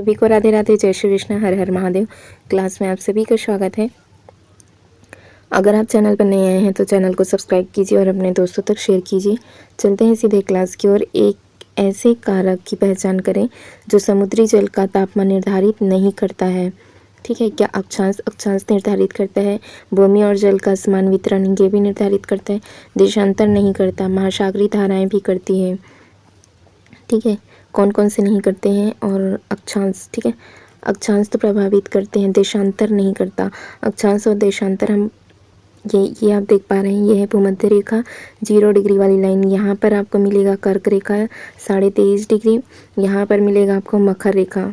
सभी को राधे राधे, जय श्री कृष्ण, हर हर महादेव। क्लास में आप सभी का स्वागत है। अगर आप चैनल पर नए आए हैं तो चैनल को सब्सक्राइब कीजिए और अपने दोस्तों तक शेयर कीजिए। चलते हैं सीधे क्लास की ओर। एक ऐसे कारक की पहचान करें जो समुद्री जल का तापमान निर्धारित नहीं करता है। ठीक है, क्या अक्षांश निर्धारित करता है, भूमि और जल का समान वितरण ये भी निर्धारित करता है, देशांतर नहीं करता, महासागरीय धाराएं भी करती है। ठीक है, कौन कौन से नहीं करते हैं, और अक्षांश। ठीक है, अक्षांश तो प्रभावित करते हैं, देशांतर नहीं करता। अक्षांश और देशांतर हम ये आप देख पा रहे हैं, ये है भूमध्य रेखा 0 डिग्री वाली लाइन। यहाँ पर आपको मिलेगा कर्क रेखा 23.5 डिग्री, यहाँ पर मिलेगा आपको मकर रेखा,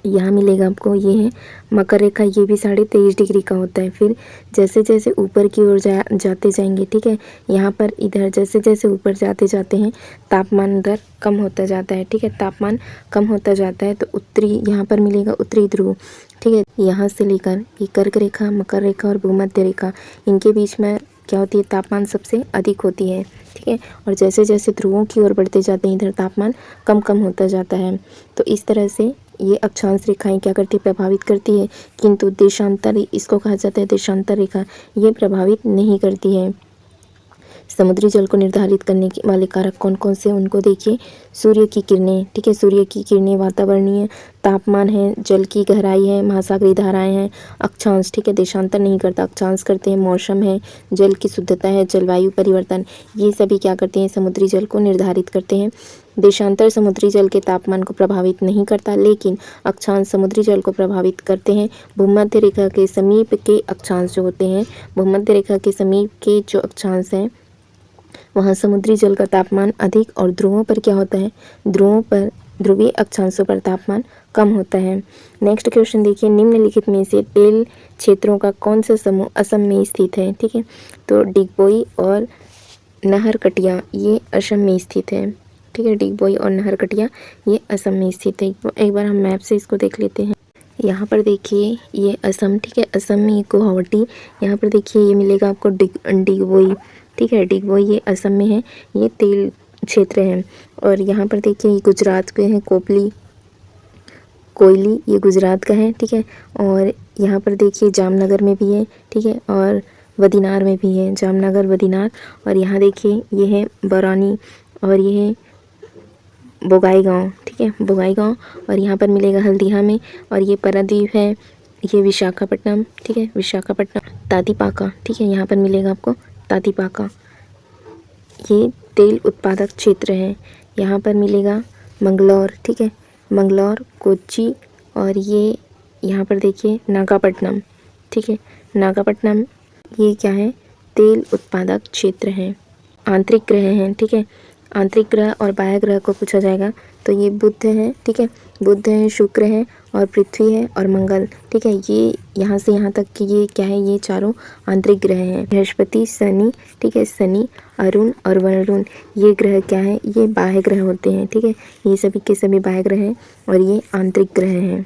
यहाँ मिलेगा आपको ये है मकर रेखा, ये भी 23.5 डिग्री का होता है। फिर जैसे जैसे ऊपर की ओर जाते जाएंगे, ठीक है, यहाँ पर इधर जैसे जैसे ऊपर जाते जाते हैं तापमान उधर कम होता जाता है। ठीक है, तापमान कम होता जाता है तो उत्तरी, यहाँ पर मिलेगा उत्तरी ध्रुव। ठीक है, यहाँ से लेकर ये कर्क रेखा, मकर रेखा और भूमध्य रेखा, इनके बीच में क्या होती है, तापमान सबसे अधिक होती है। ठीक है, और जैसे जैसे ध्रुवों की ओर बढ़ते जाते हैं इधर तापमान कम कम होता जाता है। तो इस तरह से ये अक्षांश रेखाएं क्या करती है, प्रभावित करती है, किंतु देशांतर, इसको कहा जाता है देशांतर रेखा, ये प्रभावित नहीं करती है। समुद्री जल को निर्धारित करने वाले कारक कौन कौन से, उनको देखिए। सूर्य की किरणें, ठीक है, सूर्य की किरणें, वातावरणीय तापमान है, जल की गहराई है, महासागरीय धाराएं हैं। अक्षांश, ठीक है, देशांतर नहीं करता, अक्षांश करते हैं। मौसम है, जल की शुद्धता है, जलवायु परिवर्तन, ये सभी क्या करते हैं, समुद्री जल को निर्धारित करते हैं। देशांतर समुद्री जल के तापमान को प्रभावित नहीं करता, लेकिन अक्षांश समुद्री जल को प्रभावित करते हैं। भूमध्य रेखा के समीप के अक्षांश जो होते हैं, भूमध्य रेखा के समीप के जो अक्षांश हैं, वहाँ समुद्री जल का तापमान अधिक, और ध्रुवों पर क्या होता है, ध्रुवों पर, ध्रुवीय अक्षांशों पर तापमान कम होता है। नेक्स्ट क्वेश्चन देखिए, निम्नलिखित में से तेल क्षेत्रों का कौन सा समूह असम में स्थित है। ठीक है, तो डिगबोई और नहरकटिया ये असम में स्थित है। ठीक है, डिगबोई और नहरकटिया ये असम में स्थित है। एक बार हम मैप से इसको देख लेते हैं। यहाँ पर देखिए ये असम, ठीक है, असम में गुवाहाटी, यहाँ पर देखिए ये मिलेगा आपको डिगबोई। ठीक है, डिगबोई ये असम में है, ये तेल क्षेत्र है। और यहाँ पर देखिए ये गुजरात के हैं, कोयली ये गुजरात का है। ठीक है, और यहाँ पर देखिए जामनगर में भी है। ठीक है, और वदीनार में भी है, जामनगर, वदीनार। और यहाँ देखिए ये है बरौनी, और ये है बोगाईगांव। ठीक है, बोगाईगांव, और यहाँ पर मिलेगा हल्दिया में। और ये पारादीप है, ये विशाखापट्टनम। ठीक है, विशाखापट्टनम, तातीपाका। ठीक है, यहाँ पर मिलेगा आपको तातीपाका, ये तेल उत्पादक क्षेत्र है। यहाँ पर मिलेगा मंगलौर। ठीक है, मंगलौर, कोच्चि, और ये यहाँ पर देखिए नागापट्टनम। ठीक है, नागापट्टनम ये क्या है, तेल उत्पादक क्षेत्र है। आंतरिक ग्रह हैं, ठीक है, आंतरिक ग्रह और बाह्य ग्रह को पूछा जाएगा तो ये बुध है। ठीक है, बुध है, शुक्र है, और पृथ्वी है, और मंगल। ठीक है, ये यहाँ से यहाँ तक कि ये क्या है, ये चारों आंतरिक ग्रह हैं। बृहस्पति, शनि, ठीक है, शनि, अरुण और वरुण, ये ग्रह क्या है, ये बाह्य ग्रह होते हैं। ठीक है, ये सभी के सभी बाह्य ग्रह हैं, और ये आंतरिक ग्रह हैं।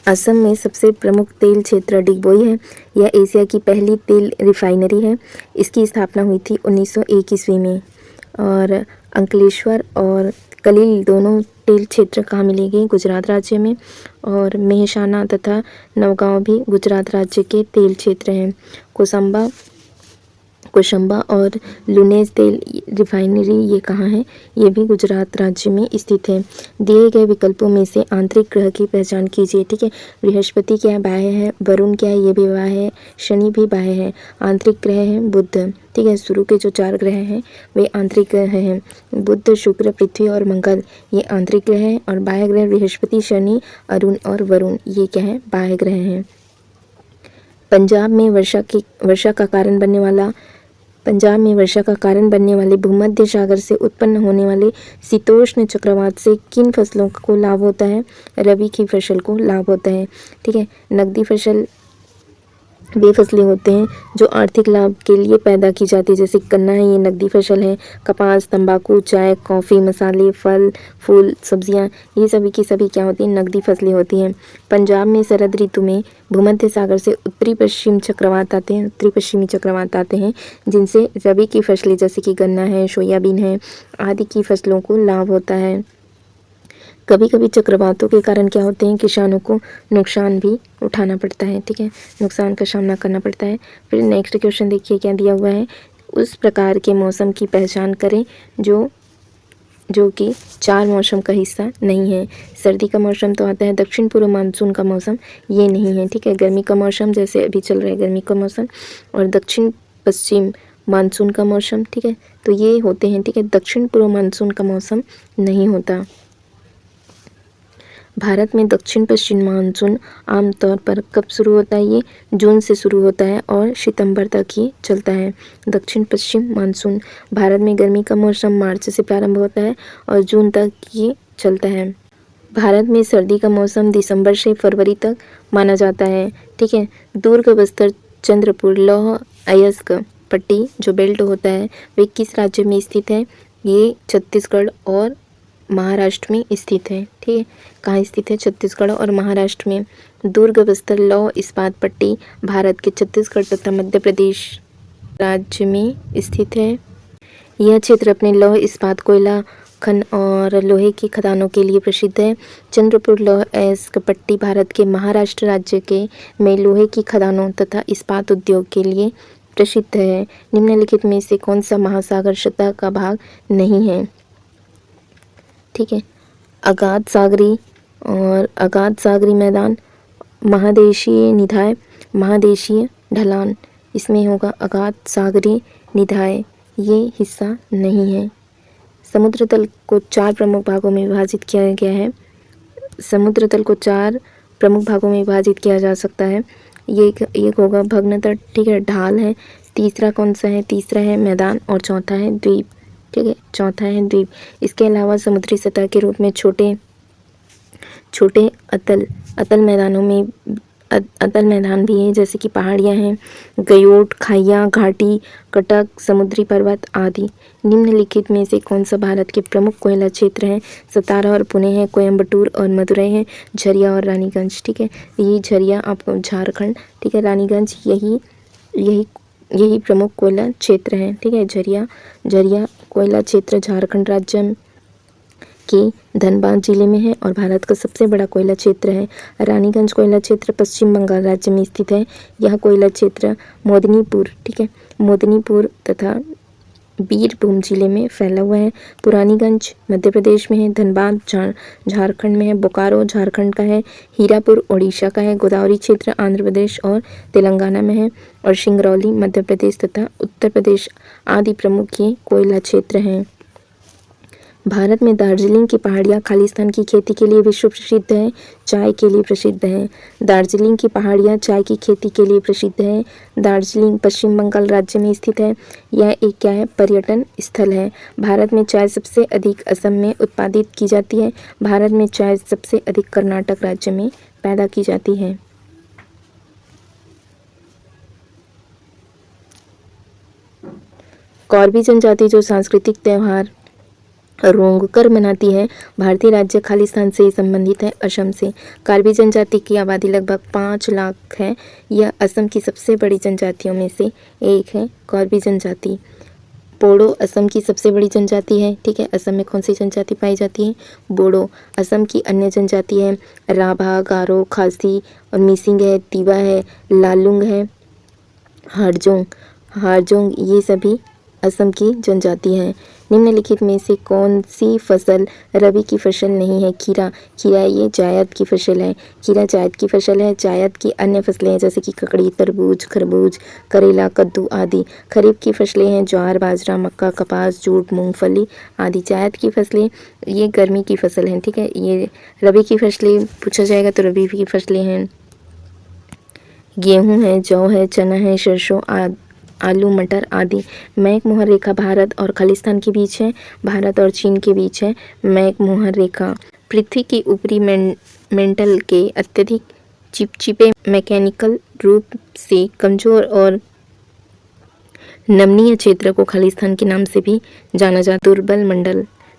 असम में सबसे प्रमुख तेल क्षेत्र डिगबोई है। यह एशिया की पहली तेल रिफाइनरी है। इसकी स्थापना हुई थी 1901 ईस्वी में। और अंकलेश्वर और कलील दोनों तेल क्षेत्र कहाँ मिलेंगे, गुजरात राज्य में। और मेहसाना तथा नवगांव भी गुजरात राज्य के तेल क्षेत्र हैं। कोशंबा और लुनेज तेल रिफाइनरी ये कहाँ है, ये भी गुजरात राज्य में स्थित है। दिए गए विकल्पों में से आंतरिक ग्रह की पहचान कीजिए। ठीक है, बृहस्पति क्या है, बाह्य है, वरुण क्या है, ये भी बाह्य है, शनि भी बाह्य है, आंतरिक ग्रह है बुध। ठीक है, शुरू के जो 4 ग्रह हैं वे आंतरिक ग्रह हैं, बुध, शुक्र, पृथ्वी और मंगल ये आंतरिक ग्रह हैं, और बाह्य ग्रह बृहस्पति, शनि, अरुण और वरुण ये क्या है, बाह्य ग्रह हैं। पंजाब में वर्षा का कारण बनने वाले भूमध्य सागर से उत्पन्न होने वाले शीतोष्ण चक्रवात से किन फसलों को लाभ होता है, रबी की फसल को लाभ होता है। ठीक है, नकदी फसल वे फसलें होते हैं जो आर्थिक लाभ के लिए पैदा की जाती है, जैसे गन्ना है, ये नकदी फसल है। कपास, तंबाकू, चाय, कॉफ़ी, मसाले, फल, फूल, सब्जियां, ये सभी की सभी क्या होती हैं, नकदी फसलें होती हैं। पंजाब में शरद ऋतु में भूमध्य सागर से उत्तरी पश्चिमी चक्रवात आते हैं, जिनसे रबी की फसलें जैसे कि गन्ना है, सोयाबीन है आदि की फसलों को लाभ होता है। कभी कभी चक्रवातों के कारण क्या होते हैं, किसानों को नुकसान भी उठाना पड़ता है, ठीक है, नुकसान का सामना करना पड़ता है। फिर नेक्स्ट क्वेश्चन देखिए क्या दिया हुआ है, उस प्रकार के मौसम की पहचान करें जो कि 4 मौसम का हिस्सा नहीं है। सर्दी का मौसम तो आता है, दक्षिण पूर्व मानसून का मौसम ये नहीं है, ठीक है। गर्मी का मौसम जैसे अभी चल रहा है गर्मी का मौसम, और दक्षिण पश्चिम मानसून का मौसम, ठीक है, तो ये होते हैं, ठीक है। दक्षिण पूर्व मानसून का मौसम नहीं होता। भारत में दक्षिण पश्चिम मानसून आमतौर पर कब शुरू होता है, ये जून से शुरू होता है और सितंबर तक ही चलता है। दक्षिण पश्चिम मानसून। भारत में गर्मी का मौसम मार्च से प्रारंभ होता है और जून तक ये चलता है। भारत में सर्दी का मौसम दिसंबर से फरवरी तक माना जाता है, ठीक है। दुर्ग, बस्तर, चंद्रपुर, लौह अयस्क पट्टी जो बेल्ट होता है वे किस राज्य में स्थित है, ये छत्तीसगढ़ और महाराष्ट्र में स्थित है, ठीक है। कहाँ स्थित है, छत्तीसगढ़ और महाराष्ट्र में। दुर्ग, बस्तर, लौह इस्पात पट्टी भारत के छत्तीसगढ़ तथा मध्य प्रदेश राज्य में स्थित है। यह क्षेत्र अपने लौह इस्पात, कोयला खन और लोहे की खदानों के लिए प्रसिद्ध है। चंद्रपुर लौह अयस्क पट्टी भारत के महाराष्ट्र राज्य के में लोहे की खदानों तथा इस्पात उद्योग के लिए प्रसिद्ध है। निम्नलिखित में से कौन सा महासागर सतह का भाग नहीं है, ठीक है। अगाध सागरी मैदान, महादेशीय निधाय, महादेशीय ढलान, इसमें होगा अगाध सागरी निधाय, ये हिस्सा नहीं है। समुद्र तल को 4 प्रमुख भागों में विभाजित किया गया है। समुद्र तल को 4 प्रमुख भागों में विभाजित किया जा सकता है। ये एक होगा भग्न तट, ठीक है, ढाल है। तीसरा कौन सा है, तीसरा है मैदान और चौथा है द्वीप, ठीक है, चौथा है द्वीप। इसके अलावा समुद्री सतह के रूप में छोटे अतल मैदान भी हैं, जैसे कि पहाड़ियाँ हैं, गयोट, खाइयाँ, घाटी, कटक, समुद्री पर्वत आदि। निम्नलिखित में से कौन सा भारत के प्रमुख कोयला क्षेत्र हैं, सतारा और पुणे है, कोयम्बटूर और मदुरई है, झरिया और रानीगंज, ठीक है। ये झरिया आपको झारखंड, ठीक है, रानीगंज यही प्रमुख कोयला क्षेत्र है, ठीक है। झरिया कोयला क्षेत्र झारखंड राज्य के धनबाद जिले में है और भारत का सबसे बड़ा कोयला क्षेत्र है। रानीगंज कोयला क्षेत्र पश्चिम बंगाल राज्य में स्थित है। यह कोयला क्षेत्र मोदनीपुर, ठीक है, मोदनीपुर तथा बीरभूम जिले में फैला हुआ है। पुरानीगंज मध्य प्रदेश में है। धनबाद झारखंड में है। बोकारो झारखंड का है। हीरापुर ओडिशा का है। गोदावरी क्षेत्र आंध्र प्रदेश और तेलंगाना में है और सिंगरौली मध्य प्रदेश तथा उत्तर प्रदेश आदि प्रमुख ये कोयला क्षेत्र हैं। भारत में दार्जिलिंग की पहाड़ियाँ खालिस्तान की खेती के लिए विश्व प्रसिद्ध है, चाय के लिए प्रसिद्ध है। दार्जिलिंग की पहाड़ियाँ चाय की खेती के लिए प्रसिद्ध है। दार्जिलिंग पश्चिम बंगाल राज्य में स्थित है। यह एक क्या है, पर्यटन स्थल है। भारत में चाय सबसे अधिक असम में उत्पादित की जाती है। भारत में चाय सबसे अधिक कर्नाटक राज्य में पैदा की जाती है। कौरवी जनजाति जो सांस्कृतिक त्यौहार रोंगकर मनाती है, भारतीय राज्य खालिस्तान से संबंधित है, असम से। कार्बी जनजाति की आबादी लगभग 5 लाख है। यह असम की सबसे बड़ी जनजातियों में से एक है, कौरवी जनजाति। बोडो असम की सबसे बड़ी जनजाति है, ठीक है। असम में कौन सी जनजाति पाई जाती है, बोडो। असम की अन्य जनजाति है राभा, गारो, खासी और मिसिंग है, तिवा है, लालुंग है, हारजोंग, ये सभी असम की जनजाति हैं। निम्नलिखित में से कौन सी फसल रबी की फसल नहीं है, खीरा ये जायद की फसल है। खीरा जायद की फसल है। जायद की अन्य फसलें हैं जैसे कि ककड़ी, तरबूज, खरबूज, करेला, कद्दू आदि। खरीफ की फसलें हैं ज्वार, बाजरा, मक्का, कपास, जूट, मूंगफली आदि। जायद की फसलें ये गर्मी की फसल हैं, ठीक है। ये रबी की फसलें पूछा जाएगा तो रबी की फसलें हैं गेहूँ है, जौ है, चना है, सरसों, आलू, मटर आदि। मैक-मोहर रेखा भारत और खालिस्तान के बीच है, भारत और चीन के बीच है मैक-मोहर रेखा। पृथ्वी के ऊपरी मेंटल के अत्यधिक चिपचिपे मैकेनिकल रूप से कमजोर और नमनीय क्षेत्र को खालिस्तान के नाम से भी जाना जाता है।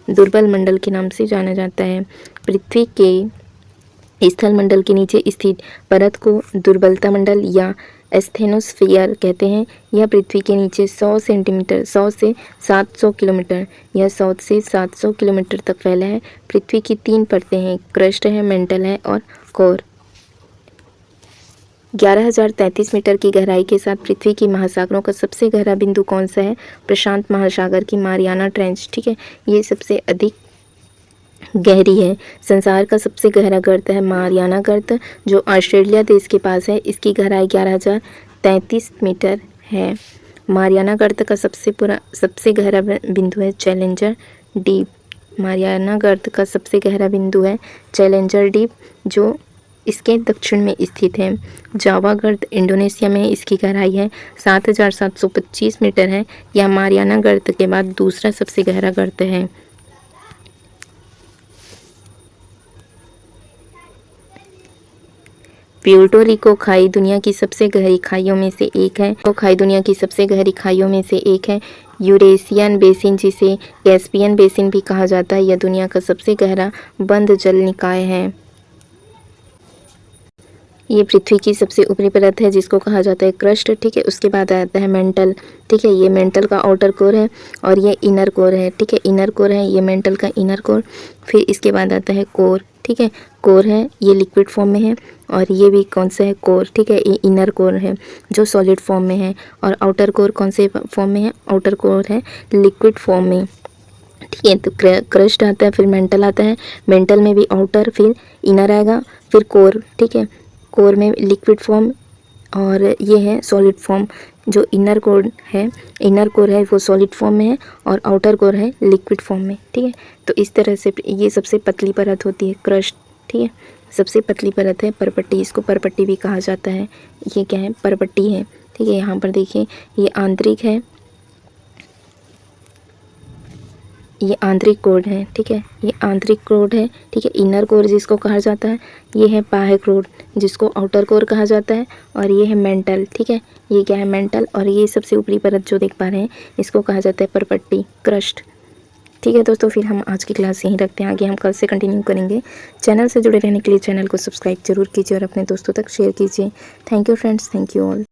दुर्बल मंडल के नाम से जाना जाता है। पृथ्वी के स्थल मंडल के नीचे स्थित परत को दुर्बलता मंडल या एस्थेनोस्फीयर कहते हैं। यह पृथ्वी के नीचे 100 सेंटीमीटर 100 से 700 किलोमीटर यह 100 से 700 किलोमीटर तक फैला है। पृथ्वी की 3 परतें हैं, क्रस्ट है, मेंटल है और कोर। 11,033 मीटर की गहराई के साथ पृथ्वी की महासागरों का सबसे गहरा बिंदु कौन सा है? प्रशांत महासागर की मारियाना ट्रेंच। ठीक है, ये सबसे अधिक गहरी है। संसार का सबसे गहरा गर्त है मारियाना गर्त, जो ऑस्ट्रेलिया देश के पास है। इसकी गहराई 11,033 मीटर है। मारियाना गर्त का सबसे गहरा बिंदु है चैलेंजर डीप। मारियाना गर्त का सबसे गहरा बिंदु है चैलेंजर डीप, जो इसके दक्षिण में स्थित है। जावा गर्त इंडोनेशिया में, इसकी गहराई है 7,725 मीटर है। यह मारियाना गर्त के बाद दूसरा सबसे गहरा गर्त है। प्यूर्टो रिको खाई दुनिया की सबसे गहरी खाइयों में से एक है। खाई दुनिया की सबसे गहरी खाइयों में से एक है। यूरेशियन बेसिन, जिसे कैस्पियन बेसिन भी कहा जाता है, यह दुनिया का सबसे गहरा बंद जल निकाय है। ये पृथ्वी की सबसे ऊपरी परत है, जिसको कहा जाता है क्रस्ट। ठीक है, उसके बाद आता है मेंटल। ठीक है, ये मेंटल का आउटर कोर है और ये इनर कोर है। ठीक है, इनर कोर है ये मेंटल का इनर कोर। फिर इसके बाद आता है कोर। ठीक है, कोर है ये लिक्विड फॉर्म में है, और ये भी कौन सा है? कोर। ठीक है, ये इनर कोर है जो सॉलिड फॉर्म में है। और आउटर कोर कौन से फॉर्म में है? आउटर कोर है लिक्विड फॉर्म में। ठीक है, तो क्रस्ट आता है, फिर मेंटल आता है। मेंटल में भी आउटर, फिर इनर आएगा, फिर कोर। ठीक है, कोर में लिक्विड फॉर्म और ये है सॉलिड फॉर्म। जो इनर कोर है वो सॉलिड फॉर्म में है, और आउटर कोर है लिक्विड फॉर्म में। ठीक है, तो इस तरह से ये सबसे पतली परत होती है क्रस्ट। ठीक है, सबसे पतली परत है परपट्टी, इसको परपट्टी भी कहा जाता है। ये क्या है? परपट्टी है। ठीक है, यहाँ पर देखिए ये आंतरिक है, ये आंतरिक कोर है। ठीक है, ये आंतरिक कोर है। ठीक है, इनर कोर जिसको कहा जाता है, ये है बाह्य कोर जिसको आउटर कोर कहा जाता है, और ये है मेंटल। ठीक है, ये क्या है? मेंटल। और ये सबसे ऊपरी परत जो देख पा रहे हैं, इसको कहा जाता है परपट्टी, क्रस्ट। ठीक है दोस्तों, फिर हम आज की क्लास यहीं रखते हैं, आगे हम कल से कंटिन्यू करेंगे। चैनल से जुड़े रहने के लिए चैनल को सब्सक्राइब जरूर कीजिए और अपने दोस्तों तक शेयर कीजिए। Thank you friends, thank you all.